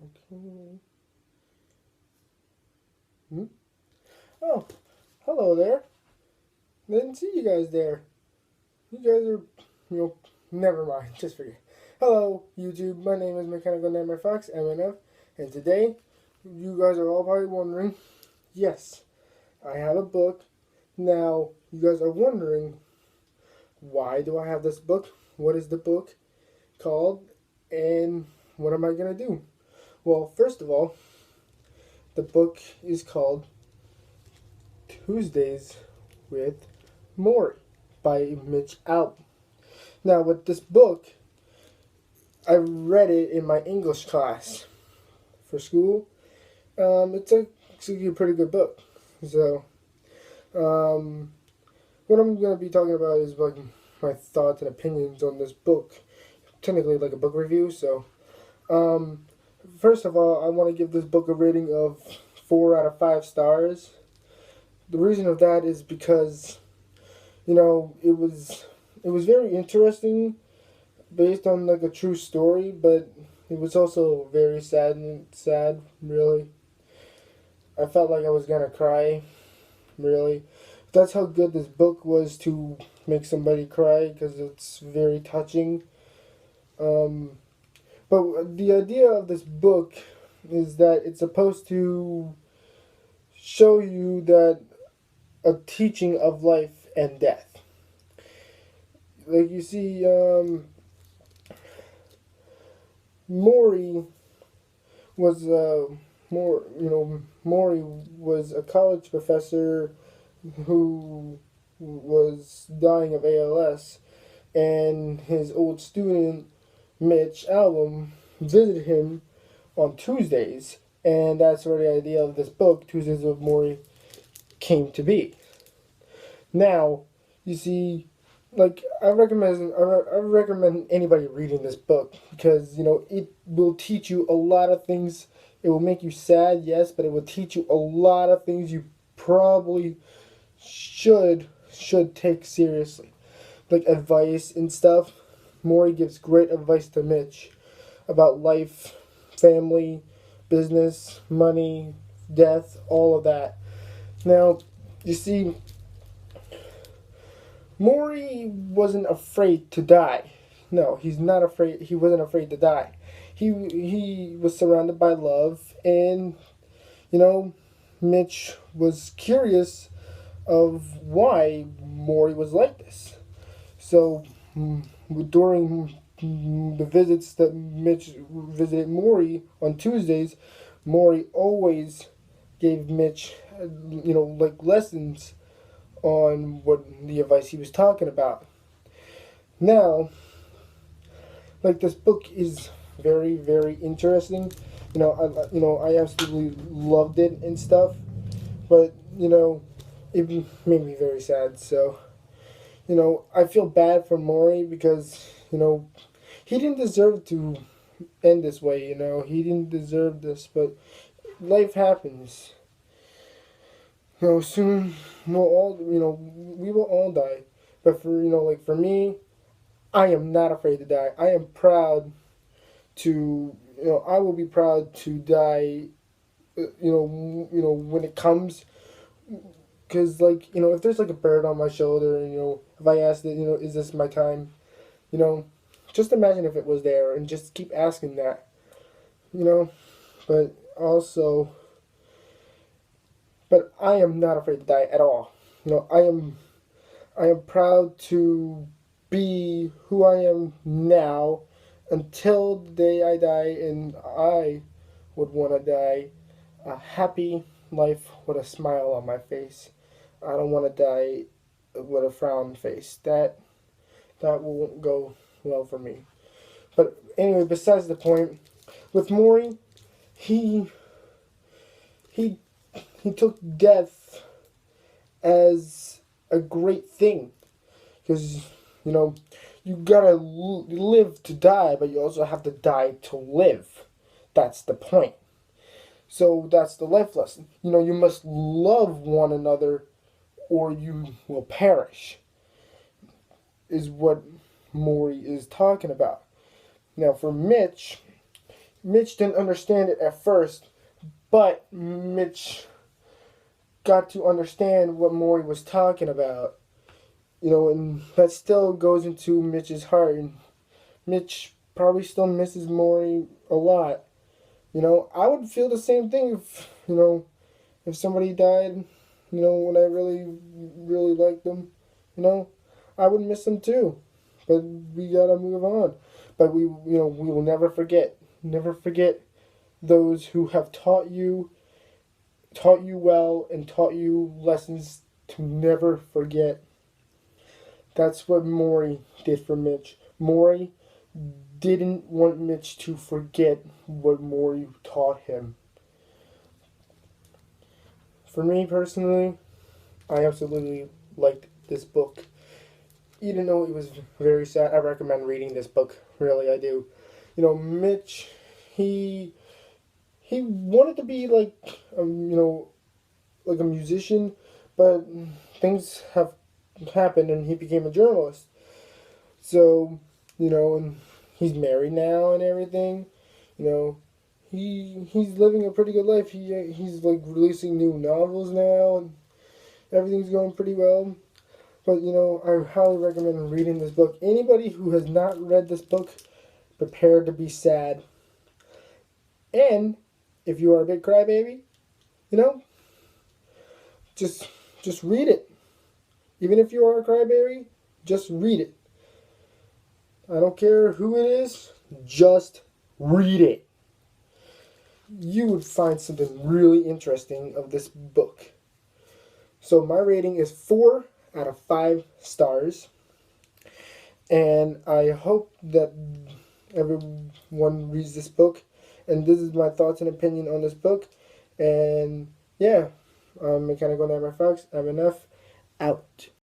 Okay. Hmm? Oh, hello there. Didn't see you guys there. You guys are, never mind. Just forget. Hello, YouTube. My name is Mechanical Nightmare Fox, MNF, and today, you guys are all probably wondering, yes, I have a book. Now, you guys are wondering, why do I have this book? What is the book called? And what am I going to do? Well, first of all, the book is called Tuesdays with Morrie by Mitch Albom. Now, with this book, I read it in my English class for school. It's a pretty good book. So, um, what I'm going to be talking about is like my thoughts and opinions on this book. Technically, like a book review. So, um, first of all, I want to give this book a rating of 4 out of 5 stars. The reason of that is because it was very interesting, based on like a true story, but it was also very sad. Really, I felt like I was gonna cry. Really, that's how good this book was to make somebody cry because it's very touching. Um, but the idea of this book is that it's supposed to show you that a teaching of life and death. Like you see, Morrie was Morrie was a college professor who was dying of ALS, and his old student Mitch Albom visited him on Tuesdays, and that's where the idea of this book, Tuesdays with Morrie, came to be. Now, you see, like I recommend anybody reading this book because it will teach you a lot of things. It will make you sad, yes, but it will teach you a lot of things you probably should take seriously, like advice and stuff. Morrie gives great advice to Mitch about life, family, business, money, death, all of that. Now, you see, Morrie wasn't afraid to die. No, he's not afraid. He wasn't afraid to die. He was surrounded by love, and you know, Mitch was curious of why Morrie was like this. So during the visits that Mitch visited Morrie on Tuesdays, Morrie always gave Mitch, like lessons on what the advice he was talking about. Now, like this book is very, very interesting. I absolutely loved it and stuff, but it made me very sad. So, I feel bad for Morrie because he didn't deserve to end this way. He didn't deserve this, but life happens. Soon we will all die. But for like for me, I am not afraid to die. I am proud to I will be proud to die. When it comes, because if there's like a bird on my shoulder, and if I asked it, is this my time? You know, just imagine if it was there, and just keep asking that. You know, but also, but I am not afraid to die at all. I am proud to be who I am now until the day I die, and I would want to die a happy life with a smile on my face. I don't want to die with a frown face. That won't go well for me. But anyway, besides the point, with Morrie, he he he took death as a great thing because you gotta live to die, but you also have to die to live. That's the point. So that's the life lesson. You must love one another or you will perish, is what Morrie is talking about. Now, for Mitch, Mitch didn't understand it at first, but Mitch got to understand what Morrie was talking about. And that still goes into Mitch's heart. And Mitch probably still misses Morrie a lot. I would feel the same thing if somebody died, when I really, really liked them, you know, I would miss them too. But we gotta move on. But we will never forget those who have taught you well, and taught you lessons to never forget. That's what Morrie did for Mitch. Morrie didn't want Mitch to forget what Morrie taught him. For me personally, I absolutely liked this book. Even though it was very sad, I recommend reading this book. Really, I do. Mitch, he he wanted to be like a musician, but things have happened, and he became a journalist. So, and he's married now and everything. You know, he's living a pretty good life. He's like releasing new novels now, and everything's going pretty well. But I highly recommend reading this book. Anybody who has not read this book, prepare to be sad. And if you are a big crybaby, you know, just just read it. Even if you are a crybaby, just read it. I don't care who it is, just read it. You would find something really interesting of this book. So my rating is 4 out of 5 stars. And I hope that everyone reads this book. And this is my thoughts and opinion on this book. And yeah, I'm kind of going to have my facts. I'm enough. Out.